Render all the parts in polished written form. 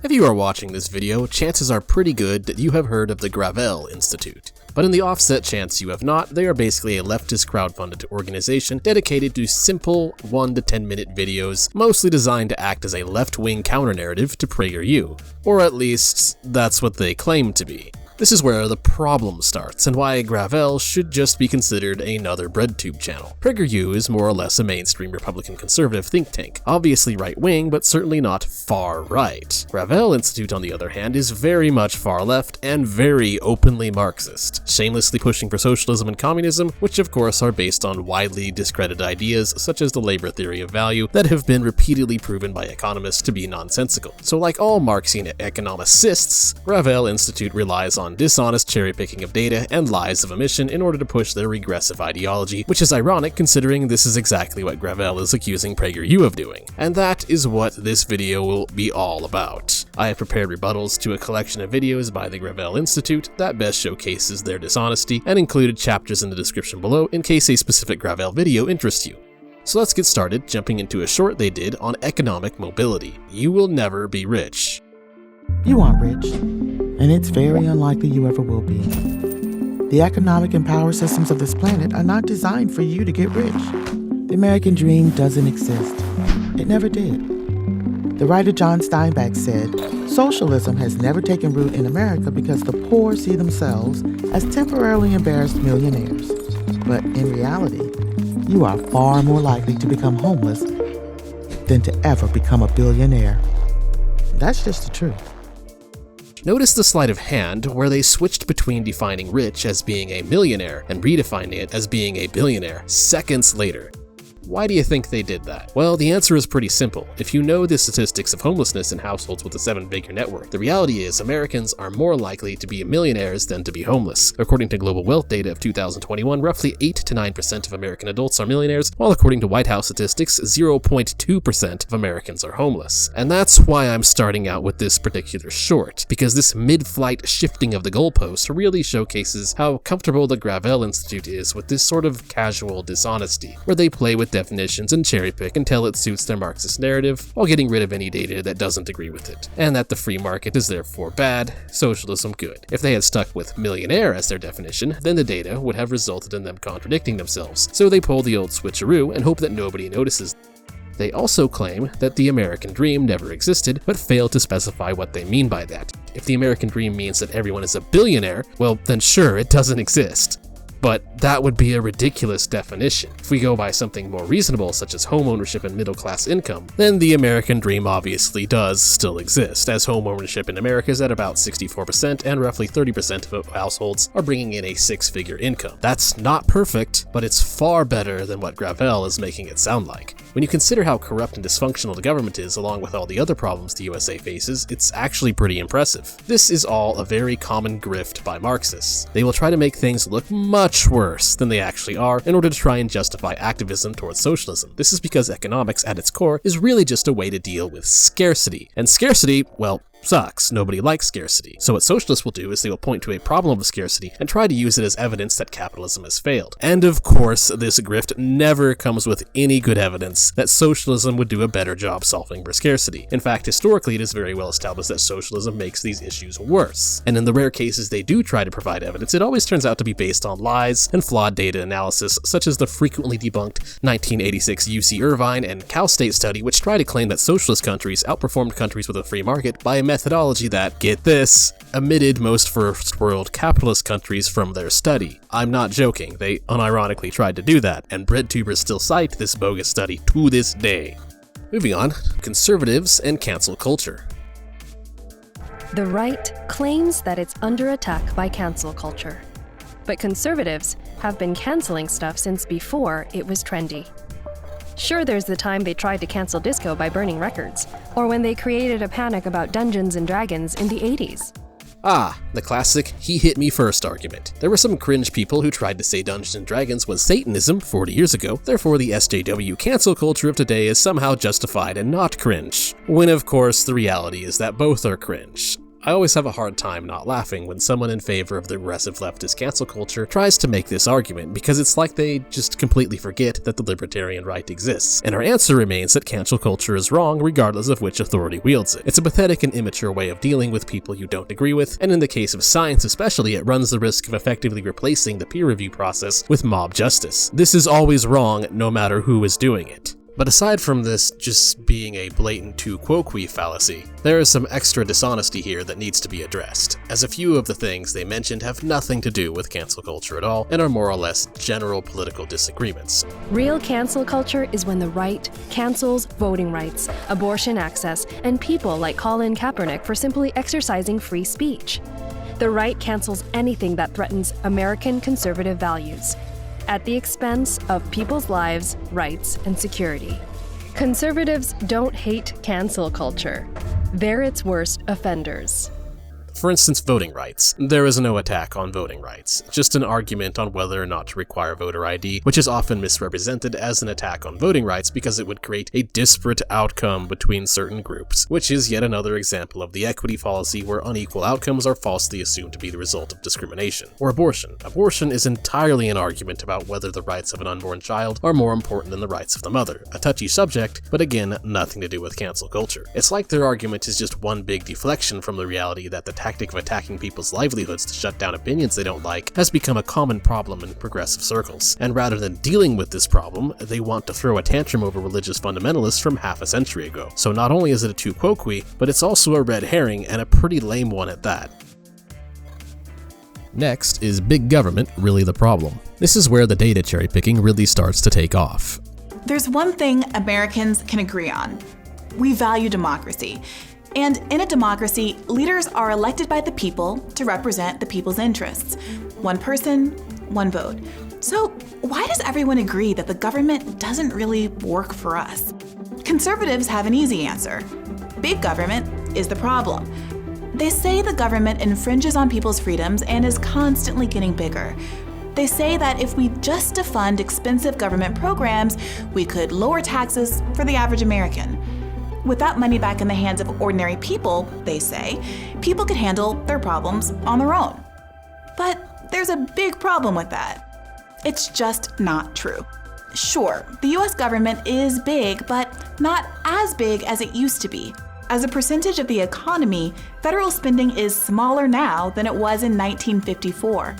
If you are watching this video, chances are pretty good that you have heard of the Gravel Institute. But in the offset chance you have not, they are basically a leftist crowdfunded organization dedicated to simple 1 to 10 minute videos, mostly designed to act as a left-wing counter-narrative to Prager U. Or at least, that's what they claim to be. This is where the problem starts, and why Gravel should just be considered another breadtube channel. Prager U is more or less a mainstream Republican conservative think tank, obviously right-wing, but certainly not far-right. Gravel Institute, on the other hand, is very much far-left and very openly Marxist, shamelessly pushing for socialism and communism, which of course are based on widely discredited ideas such as the labor theory of value that have been repeatedly proven by economists to be nonsensical. So like all Marxian economicists, Gravel Institute relies on dishonest cherry-picking of data and lies of omission in order to push their regressive ideology, which is ironic considering this is exactly what Gravel is accusing Prager U of doing. And that is what this video will be all about. I have prepared rebuttals to a collection of videos by the Gravel Institute that best showcases their dishonesty, and included chapters in the description below in case a specific Gravel video interests you. So let's get started, jumping into a short they did on economic mobility. You will never be rich. You aren't rich, and it's very unlikely you ever will be. The economic and power systems of this planet are not designed for you to get rich. The American dream doesn't exist. It never did. The writer John Steinbeck said, "Socialism has never taken root in America because the poor see themselves as temporarily embarrassed millionaires. But in reality, you are far more likely to become homeless than to ever become a billionaire." That's just the truth. Notice the sleight of hand where they switched between defining rich as being a millionaire and redefining it as being a billionaire seconds later. Why do you think they did that? Well, the answer is pretty simple. If you know the statistics of homelessness in households with a 7-figure net worth, the reality is Americans are more likely to be millionaires than to be homeless. According to global wealth data of 2021, roughly 8 to 9% of American adults are millionaires, while according to White House statistics, 0.2% of Americans are homeless. And that's why I'm starting out with this particular short, because this mid-flight shifting of the goalposts really showcases how comfortable the Gravel Institute is with this sort of casual dishonesty, where they play with definitions and cherry-pick until it suits their Marxist narrative, while getting rid of any data that doesn't agree with it, and that the free market is therefore bad, socialism good. If they had stuck with millionaire as their definition, then the data would have resulted in them contradicting themselves, so they pull the old switcheroo and hope that nobody notices. They also claim that the American dream never existed, but fail to specify what they mean by that. If the American dream means that everyone is a billionaire, well then sure, it doesn't exist. But that would be a ridiculous definition. If we go by something more reasonable, such as home ownership and middle-class income, then the American dream obviously does still exist, as home ownership in America is at about 64% and roughly 30% of households are bringing in a 6-figure income. That's not perfect, but it's far better than what Gravel is making it sound like. When you consider how corrupt and dysfunctional the government is, along with all the other problems the USA faces, it's actually pretty impressive. This is all a very common grift by Marxists. They will try to make things look much worse than they actually are in order to try and justify activism towards socialism. This is because economics at its core is really just a way to deal with scarcity. And scarcity, well, sucks. Nobody likes scarcity. So what socialists will do is they will point to a problem of scarcity and try to use it as evidence that capitalism has failed. And of course, this grift never comes with any good evidence that socialism would do a better job solving for scarcity. In fact, historically, it is very well established that socialism makes these issues worse. And in the rare cases they do try to provide evidence, it always turns out to be based on lies and flawed data analysis, such as the frequently debunked 1986 UC Irvine and Cal State study, which try to claim that socialist countries outperformed countries with a free market by a methodology that, get this, omitted most first world capitalist countries from their study. I'm not joking, they unironically tried to do that, and breadtubers still cite this bogus study to this day. Moving on, conservatives and cancel culture. The right claims that it's under attack by cancel culture. But conservatives have been canceling stuff since before it was trendy. Sure, there's the time they tried to cancel disco by burning records, or when they created a panic about Dungeons and Dragons in the 80s. Ah, the classic he hit me first argument. There were some cringe people who tried to say Dungeons and Dragons was Satanism 40 years ago, therefore the SJW cancel culture of today is somehow justified and not cringe. When of course the reality is that both are cringe. I always have a hard time not laughing when someone in favor of the aggressive leftist cancel culture tries to make this argument, because it's like they just completely forget that the libertarian right exists, and our answer remains that cancel culture is wrong regardless of which authority wields it. It's a pathetic and immature way of dealing with people you don't agree with, and in the case of science especially, it runs the risk of effectively replacing the peer review process with mob justice. This is always wrong, no matter who is doing it. But aside from this just being a blatant tu quoque fallacy, there is some extra dishonesty here that needs to be addressed, as a few of the things they mentioned have nothing to do with cancel culture at all and are more or less general political disagreements. Real cancel culture is when the right cancels voting rights, abortion access, and people like Colin Kaepernick for simply exercising free speech. The right cancels anything that threatens American conservative values, at the expense of people's lives, rights, and security. Conservatives don't hate cancel culture. They're its worst offenders. For instance, voting rights. There is no attack on voting rights, just an argument on whether or not to require voter ID, which is often misrepresented as an attack on voting rights because it would create a disparate outcome between certain groups, which is yet another example of the equity fallacy where unequal outcomes are falsely assumed to be the result of discrimination. Or abortion. Abortion is entirely an argument about whether the rights of an unborn child are more important than the rights of the mother. A touchy subject, but again, nothing to do with cancel culture. It's like their argument is just one big deflection from the reality that the tactic of attacking people's livelihoods to shut down opinions they don't like has become a common problem in progressive circles, and rather than dealing with this problem, they want to throw a tantrum over religious fundamentalists from half a century ago. So not only is it a tu quoque, but it's also a red herring, and a pretty lame one at that. Next, is big government really the problem? This is where the data cherry picking really starts to take off. There's one thing Americans can agree on. We value democracy. And in a democracy, leaders are elected by the people to represent the people's interests. One person, one vote. So why does everyone agree that the government doesn't really work for us? Conservatives have an easy answer. Big government is the problem. They say the government infringes on people's freedoms and is constantly getting bigger. They say that if we just defund expensive government programs, we could lower taxes for the average American. With that money back in the hands of ordinary people, they say, people could handle their problems on their own. But there's a big problem with that. It's just not true. Sure, the US government is big, but not as big as it used to be. As a percentage of the economy, federal spending is smaller now than it was in 1954.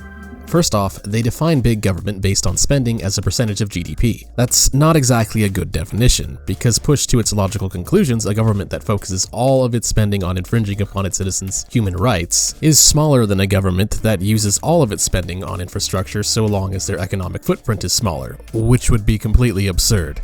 First off, they define big government based on spending as a percentage of GDP. That's not exactly a good definition, because pushed to its logical conclusions, a government that focuses all of its spending on infringing upon its citizens' human rights is smaller than a government that uses all of its spending on infrastructure so long as their economic footprint is smaller, which would be completely absurd.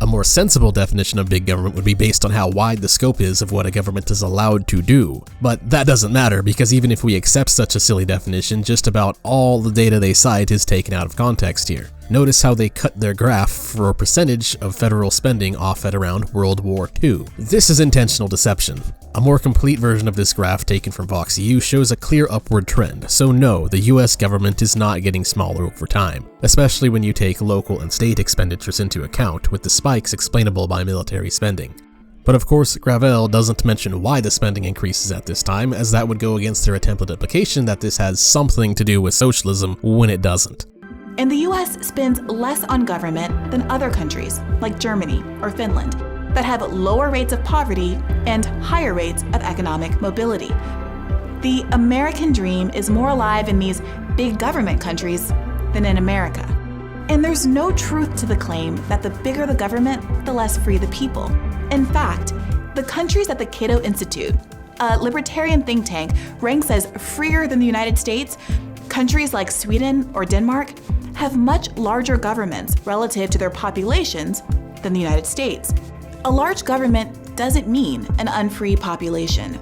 A more sensible definition of big government would be based on how wide the scope is of what a government is allowed to do. But that doesn't matter, because even if we accept such a silly definition, just about all the data they cite is taken out of context here. Notice how they cut their graph for a percentage of federal spending off at around World War II. This is intentional deception. A more complete version of this graph taken from Prager U shows a clear upward trend, so no, the US government is not getting smaller over time, especially when you take local and state expenditures into account, with the spikes explainable by military spending. But of course, Gravel doesn't mention why the spending increases at this time, as that would go against their attempted implication that this has something to do with socialism when it doesn't. And the US spends less on government than other countries, like Germany or Finland, that have lower rates of poverty and higher rates of economic mobility. The American dream is more alive in these big government countries than in America. And there's no truth to the claim that the bigger the government, the less free the people. In fact, the countries that the Cato Institute, a libertarian think tank, ranks as freer than the United States, countries like Sweden or Denmark, have much larger governments relative to their populations than the United States. A large government doesn't mean an unfree population.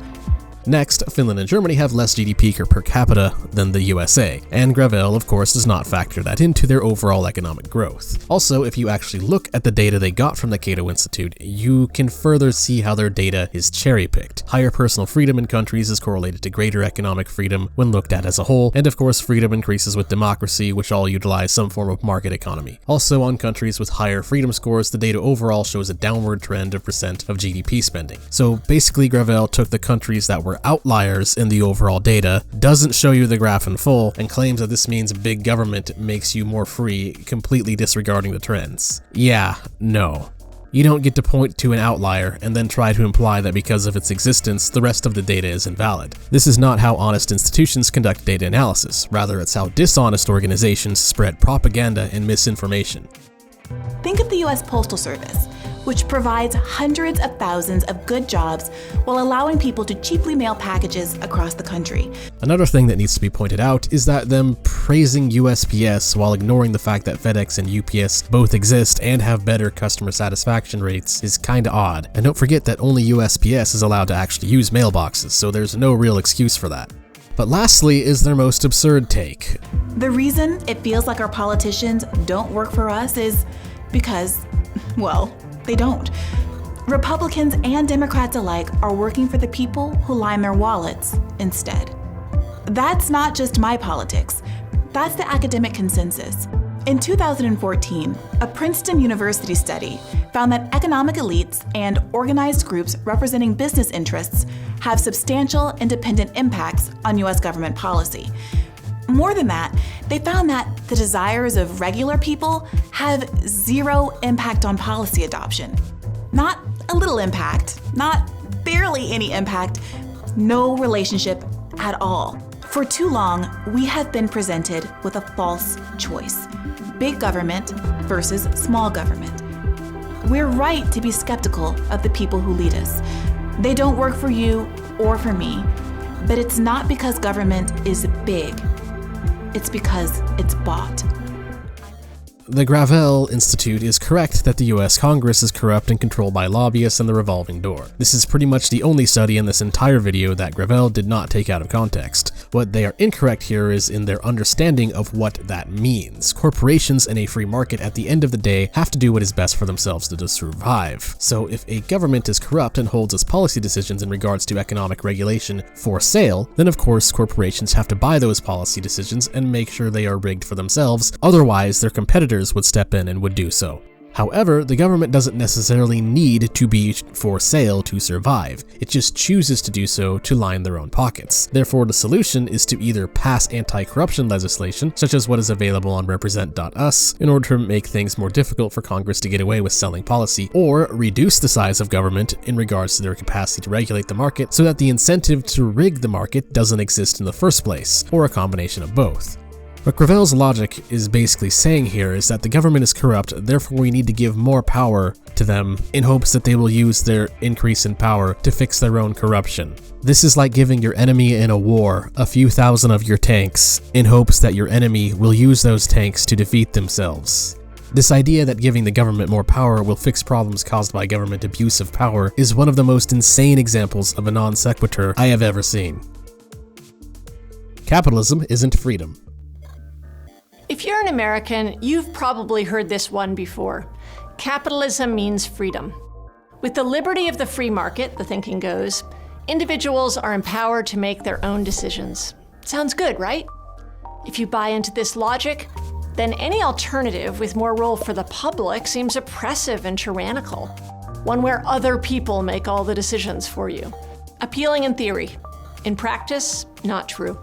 Next, Finland and Germany have less GDP per capita than the USA, and Gravel, of course, does not factor that into their overall economic growth. Also, if you actually look at the data they got from the Cato Institute, you can further see how their data is cherry-picked. Higher personal freedom in countries is correlated to greater economic freedom when looked at as a whole, and of course, freedom increases with democracy, which all utilize some form of market economy. Also, on countries with higher freedom scores, the data overall shows a downward trend of percent of GDP spending. So basically, Gravel took the countries that were or outliers in the overall data, doesn't show you the graph in full, and claims that this means big government makes you more free, completely disregarding the trends. Yeah, no. You don't get to point to an outlier and then try to imply that because of its existence, the rest of the data is invalid. This is not how honest institutions conduct data analysis. Rather, it's how dishonest organizations spread propaganda and misinformation. Think of the US Postal Service, which provides hundreds of thousands of good jobs while allowing people to cheaply mail packages across the country. Another thing that needs to be pointed out is that them praising USPS while ignoring the fact that FedEx and UPS both exist and have better customer satisfaction rates is kinda odd. And don't forget that only USPS is allowed to actually use mailboxes, so there's no real excuse for that. But lastly is their most absurd take. The reason it feels like our politicians don't work for us is because, well, they don't. Republicans and Democrats alike are working for the people who line their wallets instead. That's not just my politics. That's the academic consensus. In 2014, a Princeton University study found that economic elites and organized groups representing business interests have substantial independent impacts on US government policy. More than that, they found that the desires of regular people have zero impact on policy adoption. Not a little impact, not barely any impact, no relationship at all. For too long, we have been presented with a false choice: big government versus small government. We're right to be skeptical of the people who lead us. They don't work for you or for me, but it's not because government is big. It's because it's bought. The Gravel Institute is correct that the US Congress is corrupt and controlled by lobbyists and the revolving door. This is pretty much the only study in this entire video that Gravel did not take out of context. What they are incorrect here is in their understanding of what that means. Corporations in a free market at the end of the day have to do what is best for themselves to survive. So if a government is corrupt and holds its policy decisions in regards to economic regulation for sale, then of course corporations have to buy those policy decisions and make sure they are rigged for themselves, otherwise their competitors would step in and would do so. However, the government doesn't necessarily need to be for sale to survive. It just chooses to do so to line their own pockets. Therefore, the solution is to either pass anti-corruption legislation, such as what is available on represent.us, in order to make things more difficult for Congress to get away with selling policy, or reduce the size of government in regards to their capacity to regulate the market so that the incentive to rig the market doesn't exist in the first place, or a combination of both. What Gravel's logic is basically saying here is that the government is corrupt, therefore we need to give more power to them in hopes that they will use their increase in power to fix their own corruption. This is like giving your enemy in a war a few thousand of your tanks in hopes that your enemy will use those tanks to defeat themselves. This idea that giving the government more power will fix problems caused by government abuse of power is one of the most insane examples of a non sequitur I have ever seen. Capitalism isn't freedom. If you're an American, you've probably heard this one before. Capitalism means freedom. With the liberty of the free market, the thinking goes, individuals are empowered to make their own decisions. Sounds good, right? If you buy into this logic, then any alternative with more role for the public seems oppressive and tyrannical. One where other people make all the decisions for you. Appealing in theory. In practice, not true.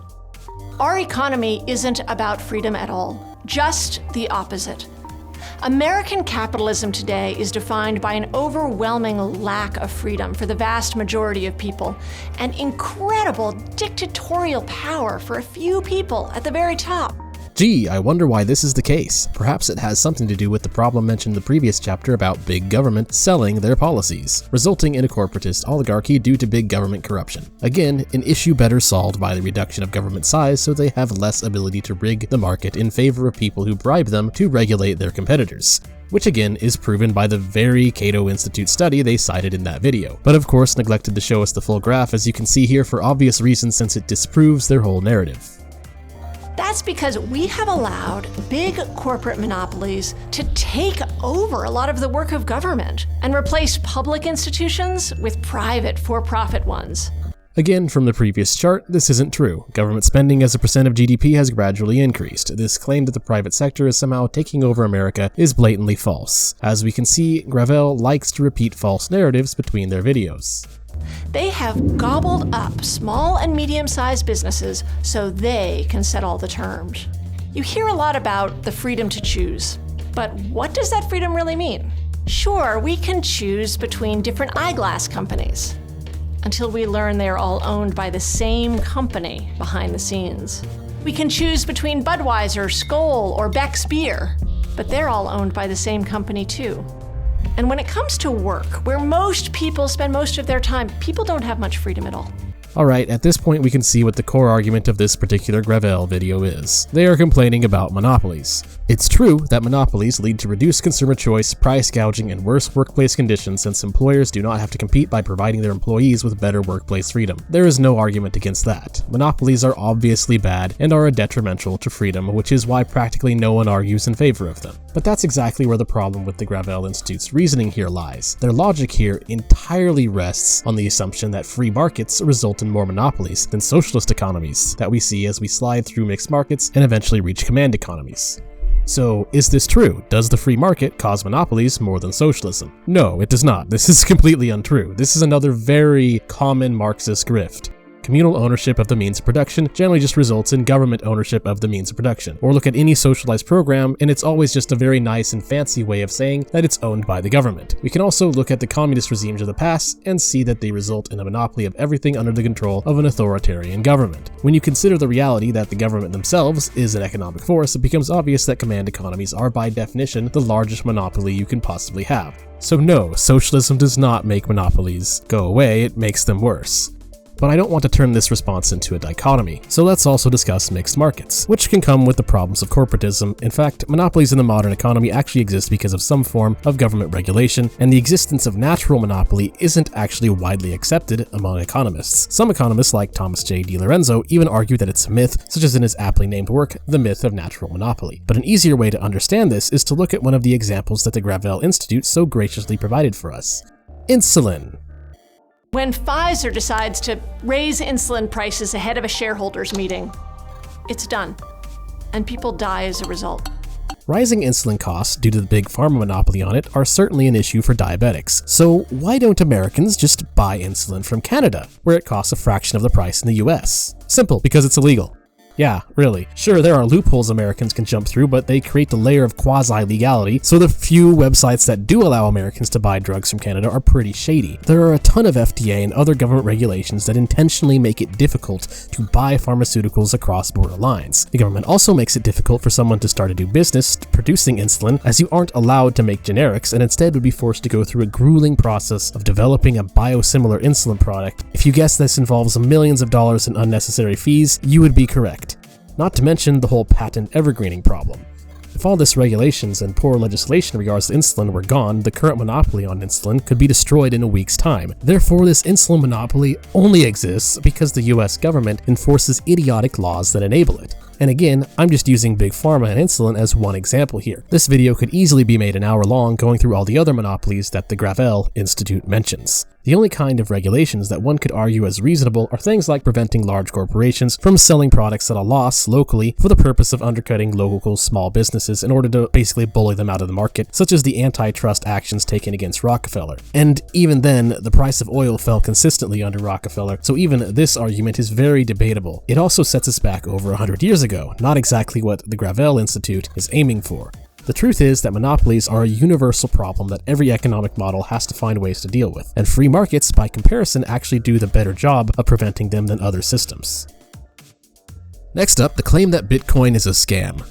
Our economy isn't about freedom at all, just the opposite. American capitalism today is defined by an overwhelming lack of freedom for the vast majority of people, and incredible dictatorial power for a few people at the very top. Gee, I wonder why this is the case. Perhaps it has something to do with the problem mentioned in the previous chapter about big government selling their policies, resulting in a corporatist oligarchy due to big government corruption. Again, an issue better solved by the reduction of government size so they have less ability to rig the market in favor of people who bribe them to regulate their competitors. Which again is proven by the very Cato Institute study they cited in that video, but of course neglected to show us the full graph as you can see here for obvious reasons since it disproves their whole narrative. That's because we have allowed big corporate monopolies to take over a lot of the work of government and replace public institutions with private for-profit ones. Again, from the previous chart, this isn't true. Government spending as a percent of GDP has gradually increased. This claim that the private sector is somehow taking over America is blatantly false. As we can see, Gravel likes to repeat false narratives between their videos. They have gobbled up small and medium-sized businesses so they can set all the terms. You hear a lot about the freedom to choose, but what does that freedom really mean? Sure, we can choose between different eyeglass companies until we learn they are all owned by the same company behind the scenes. We can choose between Budweiser, Skoal, or Beck's Beer, but they're all owned by the same company too. And when it comes to work, where most people spend most of their time, people don't have much freedom at all. Alright, at this point we can see what the core argument of this particular Gravel video is. They are complaining about monopolies. It's true that monopolies lead to reduced consumer choice, price gouging, and worse workplace conditions since employers do not have to compete by providing their employees with better workplace freedom. There is no argument against that. Monopolies are obviously bad and are detrimental to freedom, which is why practically no one argues in favor of them. But that's exactly where the problem with the Gravel Institute's reasoning here lies. Their logic here entirely rests on the assumption that free markets result in more monopolies than socialist economies that we see as we slide through mixed markets and eventually reach command economies. So, is this true? Does the free market cause monopolies more than socialism? No, it does not. This is completely untrue. This is another very common Marxist grift. Communal ownership of the means of production generally just results in government ownership of the means of production. Or look at any socialized program, and it's always just a very nice and fancy way of saying that it's owned by the government. We can also look at the communist regimes of the past and see that they result in a monopoly of everything under the control of an authoritarian government. When you consider the reality that the government themselves is an economic force, it becomes obvious that command economies are by definition the largest monopoly you can possibly have. So no, socialism does not make monopolies go away, it makes them worse. But I don't want to turn this response into a dichotomy, so let's also discuss mixed markets, which can come with the problems of corporatism. In fact, monopolies in the modern economy actually exist because of some form of government regulation, and the existence of natural monopoly isn't actually widely accepted among economists. Some economists, like Thomas J. DiLorenzo, even argue that it's a myth, such as in his aptly named work, The Myth of Natural Monopoly. But an easier way to understand this is to look at one of the examples that the Gravel Institute so graciously provided for us. Insulin. When Pfizer decides to raise insulin prices ahead of a shareholders meeting, it's done, and people die as a result. Rising insulin costs due to the big pharma monopoly on it are certainly an issue for diabetics. So why don't Americans just buy insulin from Canada, where it costs a fraction of the price in the US? Simple, because it's illegal. Yeah, really. Sure, there are loopholes Americans can jump through, but they create a layer of quasi-legality, so the few websites that do allow Americans to buy drugs from Canada are pretty shady. There are a ton of FDA and other government regulations that intentionally make it difficult to buy pharmaceuticals across border lines. The government also makes it difficult for someone to start a new business producing insulin, as you aren't allowed to make generics and instead would be forced to go through a grueling process of developing a biosimilar insulin product. If you guess this involves millions of dollars in unnecessary fees, you would be correct. Not to mention the whole patent evergreening problem. If all this regulations and poor legislation in regards to insulin were gone, the current monopoly on insulin could be destroyed in a week's time. Therefore, this insulin monopoly only exists because the US government enforces idiotic laws that enable it. And again, I'm just using Big Pharma and insulin as one example here. This video could easily be made an hour long going through all the other monopolies that the Gravel Institute mentions. The only kind of regulations that one could argue as reasonable are things like preventing large corporations from selling products at a loss locally for the purpose of undercutting local small businesses in order to basically bully them out of the market, such as the antitrust actions taken against Rockefeller. And even then, the price of oil fell consistently under Rockefeller, so even this argument is very debatable. It also sets us back over 100 years ago, not exactly what the Gravel Institute is aiming for. The truth is that monopolies are a universal problem that every economic model has to find ways to deal with, and free markets, by comparison, actually do the better job of preventing them than other systems. Next up, the claim that Bitcoin is a scam.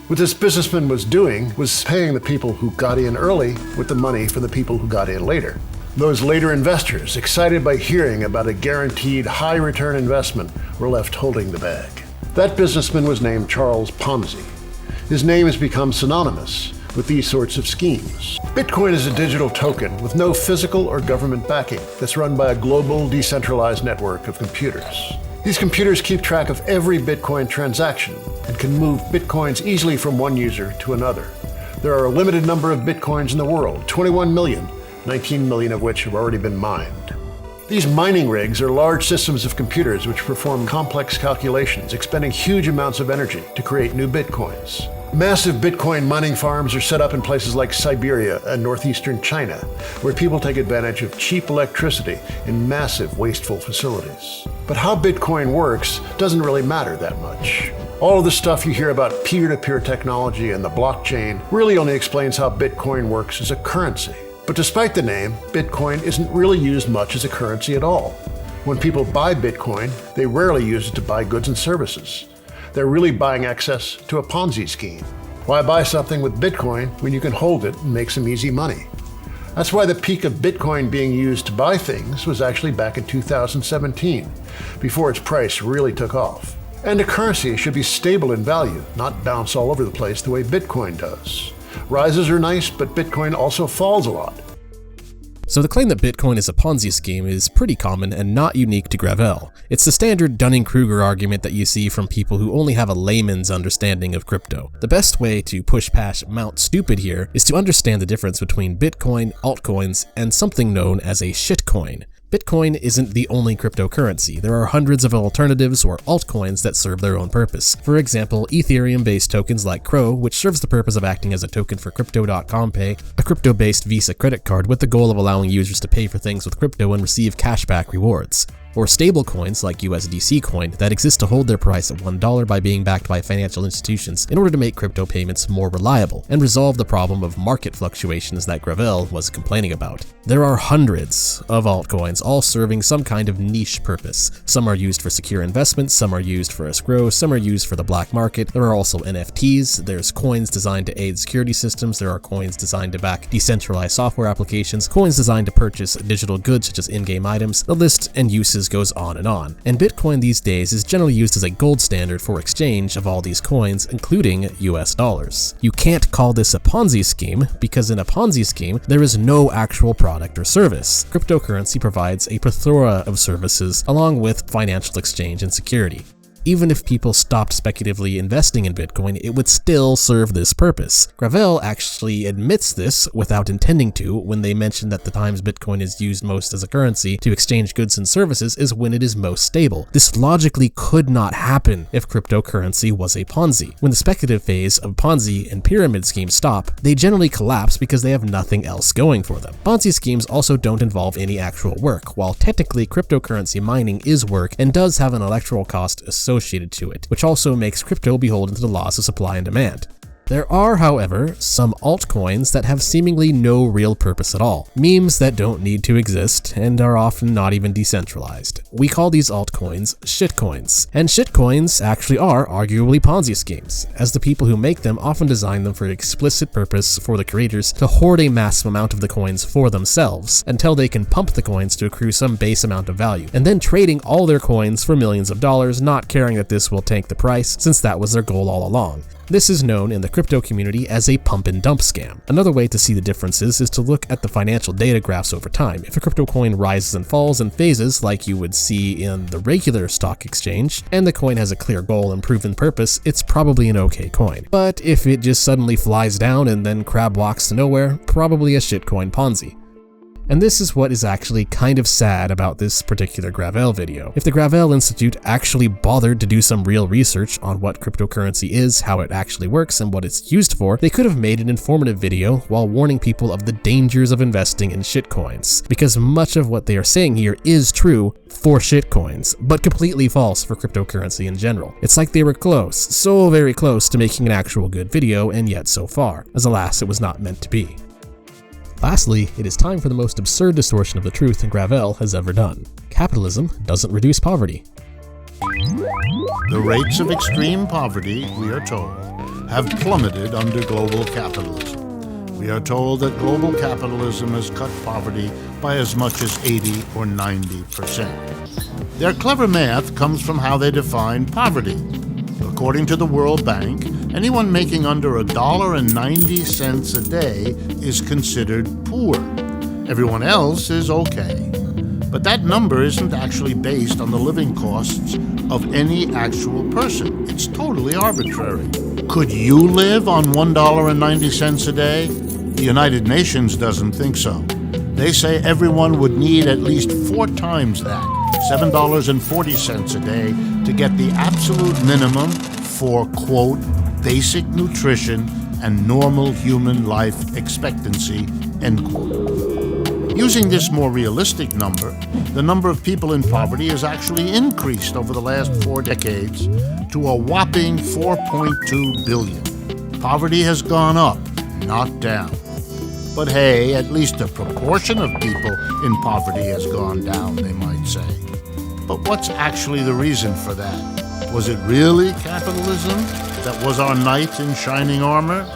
What this businessman was doing was paying the people who got in early with the money for the people who got in later. Those later investors, excited by hearing about a guaranteed high return investment, were left holding the bag. That businessman was named Charles Ponzi. His name has become synonymous with these sorts of schemes. Bitcoin is a digital token with no physical or government backing that's run by a global decentralized network of computers. These computers keep track of every Bitcoin transaction and can move Bitcoins easily from one user to another. There are a limited number of Bitcoins in the world, 21 million, 19 million of which have already been mined. These mining rigs are large systems of computers which perform complex calculations, expending huge amounts of energy to create new Bitcoins. Massive Bitcoin mining farms are set up in places like Siberia and northeastern China, where people take advantage of cheap electricity in massive, wasteful facilities. But how Bitcoin works doesn't really matter that much. All of the stuff you hear about peer-to-peer technology and the blockchain really only explains how Bitcoin works as a currency. But despite the name, Bitcoin isn't really used much as a currency at all. When people buy Bitcoin, they rarely use it to buy goods and services. They're really buying access to a Ponzi scheme. Why buy something with Bitcoin when you can hold it and make some easy money? That's why the peak of Bitcoin being used to buy things was actually back in 2017, before its price really took off. And a currency should be stable in value, not bounce all over the place the way Bitcoin does. Rises are nice, but Bitcoin also falls a lot. So the claim that Bitcoin is a Ponzi scheme is pretty common and not unique to Gravel. It's the standard Dunning-Kruger argument that you see from people who only have a layman's understanding of crypto. The best way to push past Mount Stupid here is to understand the difference between Bitcoin, altcoins, and something known as a shitcoin. Bitcoin isn't the only cryptocurrency. There are hundreds of alternatives or altcoins that serve their own purpose. For example, Ethereum-based tokens like Crow, which serves the purpose of acting as a token for Crypto.com Pay, a crypto-based Visa credit card with the goal of allowing users to pay for things with crypto and receive cashback rewards. Or stablecoins like USDC Coin that exist to hold their price at $1 by being backed by financial institutions in order to make crypto payments more reliable and resolve the problem of market fluctuations that Gravel was complaining about. There are hundreds of altcoins, all serving some kind of niche purpose. Some are used for secure investments, some are used for escrow, some are used for the black market. There are also NFTs, there's coins designed to aid security systems, there are coins designed to back decentralized software applications, coins designed to purchase digital goods such as in-game items. The list and uses goes on. And Bitcoin these days is generally used as a gold standard for exchange of all these coins, including US dollars. You can't call this a Ponzi scheme because in a Ponzi scheme, there is no actual product or service. Cryptocurrency provides a plethora of services along with financial exchange and security. Even if people stopped speculatively investing in Bitcoin, it would still serve this purpose. Gravel actually admits this without intending to when they mention that the times Bitcoin is used most as a currency to exchange goods and services is when it is most stable. This logically could not happen if cryptocurrency was a Ponzi. When the speculative phase of Ponzi and pyramid schemes stop, they generally collapse because they have nothing else going for them. Ponzi schemes also don't involve any actual work, while technically cryptocurrency mining is work and does have an electoral cost associated to it, which also makes crypto beholden to the laws of supply and demand. There are, however, some altcoins that have seemingly no real purpose at all. Memes that don't need to exist and are often not even decentralized. We call these altcoins shitcoins. And shitcoins actually are arguably Ponzi schemes, as the people who make them often design them for an explicit purpose for the creators to hoard a massive amount of the coins for themselves until they can pump the coins to accrue some base amount of value, and then trading all their coins for millions of dollars, not caring that this will tank the price since that was their goal all along. This is known in the crypto community as a pump and dump scam. Another way to see the differences is to look at the financial data graphs over time. If a crypto coin rises and falls in phases like you would see in the regular stock exchange, and the coin has a clear goal and proven purpose, it's probably an okay coin. But if it just suddenly flies down and then crab walks to nowhere, probably a shitcoin Ponzi. And this is what is actually kind of sad about this particular Gravel video. If the Gravel Institute actually bothered to do some real research on what cryptocurrency is, how it actually works, and what it's used for, they could have made an informative video while warning people of the dangers of investing in shitcoins. Because much of what they are saying here is true for shitcoins, but completely false for cryptocurrency in general. It's like they were close, so very close to making an actual good video, and yet so far, as alas it was not meant to be. Lastly, it is time for the most absurd distortion of the truth Gravel has ever done. Capitalism doesn't reduce poverty. The rates of extreme poverty, we are told, have plummeted under global capitalism. We are told that global capitalism has cut poverty by as much as 80 or 90%. Their clever math comes from how they define poverty. According to the World Bank, anyone making under $1.90 a day is considered poor. Everyone else is okay. But that number isn't actually based on the living costs of any actual person. It's totally arbitrary. Could you live on $1.90 a day? The United Nations doesn't think so. They say everyone would need at least 4 times that, $7.40 a day, to get the absolute minimum for, quote, basic nutrition and normal human life expectancy, end quote. Using this more realistic number, the number of people in poverty has actually increased over the last 4 decades to a whopping 4.2 billion. Poverty has gone up, not down. But hey, at least the proportion of people in poverty has gone down, they might say. But what's actually the reason for that? Was it really capitalism that was our knight in shining armor?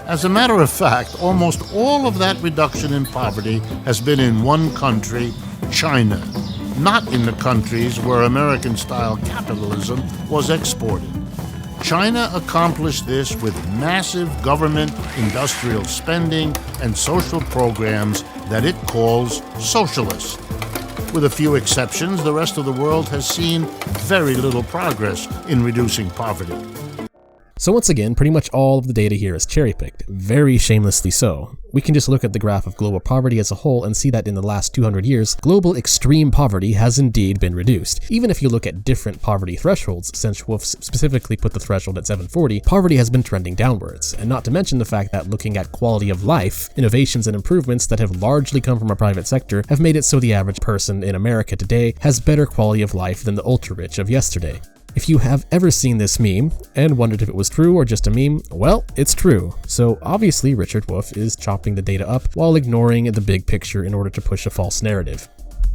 As a matter of fact, almost all of that reduction in poverty has been in one country, China, not in the countries where American-style capitalism was exported. China accomplished this with massive government industrial spending and social programs that it calls socialist. With a few exceptions, the rest of the world has seen very little progress in reducing poverty. So once again, pretty much all of the data here is cherry-picked, very shamelessly so. We can just look at the graph of global poverty as a whole and see that in the last 200 years, global extreme poverty has indeed been reduced. Even if you look at different poverty thresholds, since Wolf specifically put the threshold at 740, poverty has been trending downwards. And not to mention the fact that looking at quality of life, innovations and improvements that have largely come from a private sector have made it so the average person in America today has better quality of life than the ultra-rich of yesterday. If you have ever seen this meme and wondered if it was true or just a meme, well, it's true. So obviously Richard Wolff is chopping the data up while ignoring the big picture in order to push a false narrative.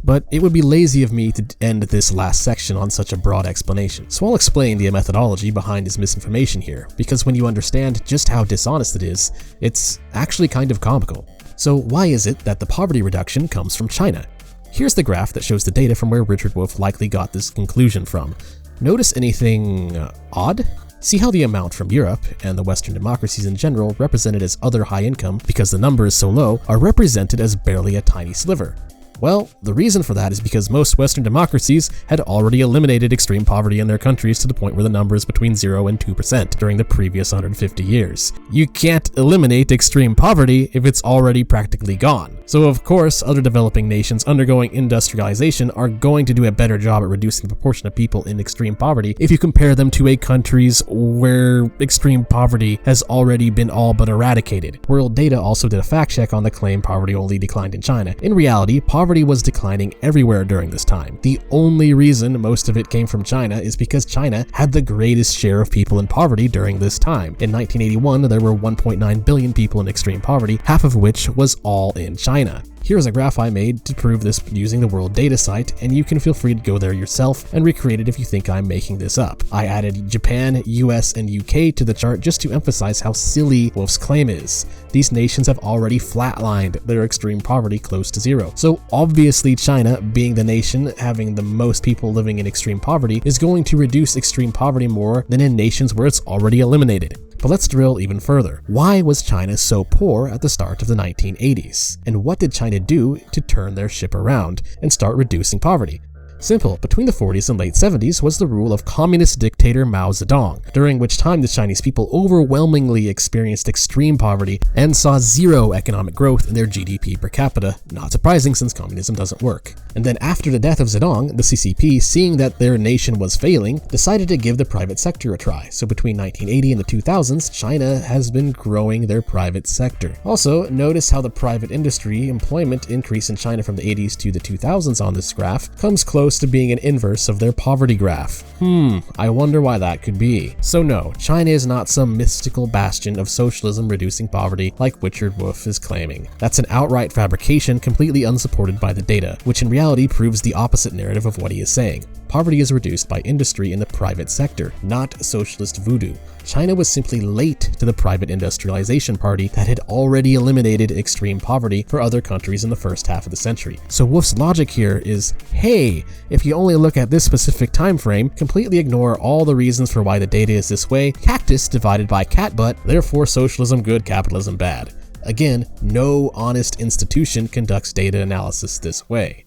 But it would be lazy of me to end this last section on such a broad explanation. So I'll explain the methodology behind his misinformation here, because when you understand just how dishonest it is, it's actually kind of comical. So why is it that the poverty reduction comes from China? Here's the graph that shows the data from where Richard Wolff likely got this conclusion from. Notice anything odd? See how the amount from Europe, and the Western democracies in general represented as other high income because the number is so low, are represented as barely a tiny sliver. Well, the reason for that is because most Western democracies had already eliminated extreme poverty in their countries to the point where the number is between 0 and 2% during the previous 150 years. You can't eliminate extreme poverty if it's already practically gone. So of course, other developing nations undergoing industrialization are going to do a better job at reducing the proportion of people in extreme poverty if you compare them to countries where extreme poverty has already been all but eradicated. World Data also did a fact check on the claim poverty only declined in China. In reality, poverty was declining everywhere during this time. The only reason most of it came from China is because China had the greatest share of people in poverty during this time. In 1981, there were 1.9 billion people in extreme poverty, half of which was all in China. Here's a graph I made to prove this using the World Data site, and you can feel free to go there yourself and recreate it if you think I'm making this up. I added Japan, US, and UK to the chart just to emphasize how silly Wolff's claim is. These nations have already flatlined their extreme poverty close to zero. So obviously China, being the nation having the most people living in extreme poverty, is going to reduce extreme poverty more than in nations where it's already eliminated. But let's drill even further. Why was China so poor at the start of the 1980s? And what did China do to turn their ship around and start reducing poverty? Simple, between the 40s and late 70s was the rule of communist dictator Mao Zedong, during which time the Chinese people overwhelmingly experienced extreme poverty and saw zero economic growth in their GDP per capita, not surprising since communism doesn't work. And then after the death of Zedong, the CCP, seeing that their nation was failing, decided to give the private sector a try. So between 1980 and the 2000s, China has been growing their private sector. Also, notice how the private industry employment increase in China from the 80s to the 2000s on this graph comes close to being an inverse of their poverty graph. I wonder why that could be. So no, China is not some mystical bastion of socialism reducing poverty like Richard Wolff is claiming. That's an outright fabrication completely unsupported by the data, which in reality proves the opposite narrative of what he is saying. Poverty is reduced by industry in the private sector, not socialist voodoo. China was simply late to the private industrialization party that had already eliminated extreme poverty for other countries in the first half of the century. So Wolff's logic here is, hey, if you only look at this specific time frame, completely ignore all the reasons for why the data is this way, cactus divided by cat butt, therefore socialism good, capitalism bad. Again, no honest institution conducts data analysis this way.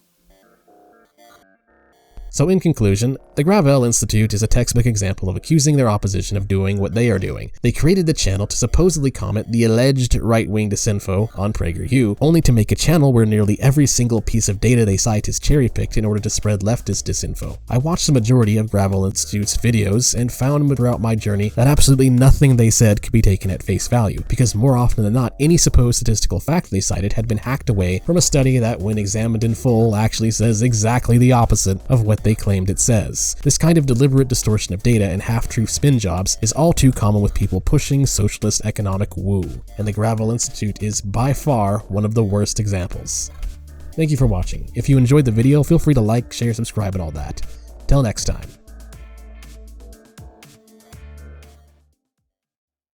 So in conclusion, the Gravel Institute is a textbook example of accusing their opposition of doing what they are doing. They created the channel to supposedly comment the alleged right-wing disinfo on Prager U, only to make a channel where nearly every single piece of data they cite is cherry-picked in order to spread leftist disinfo. I watched the majority of Gravel Institute's videos and found throughout my journey that absolutely nothing they said could be taken at face value, because more often than not, any supposed statistical fact they cited had been hacked away from a study that, when examined in full, actually says exactly the opposite of what they claimed it says. This kind of deliberate distortion of data and half-truth spin jobs is all too common with people pushing socialist economic woo, and the Gravel Institute is by far one of the worst examples. Thank you for watching. If you enjoyed the video, feel free to like, share, subscribe, and all that. Till next time.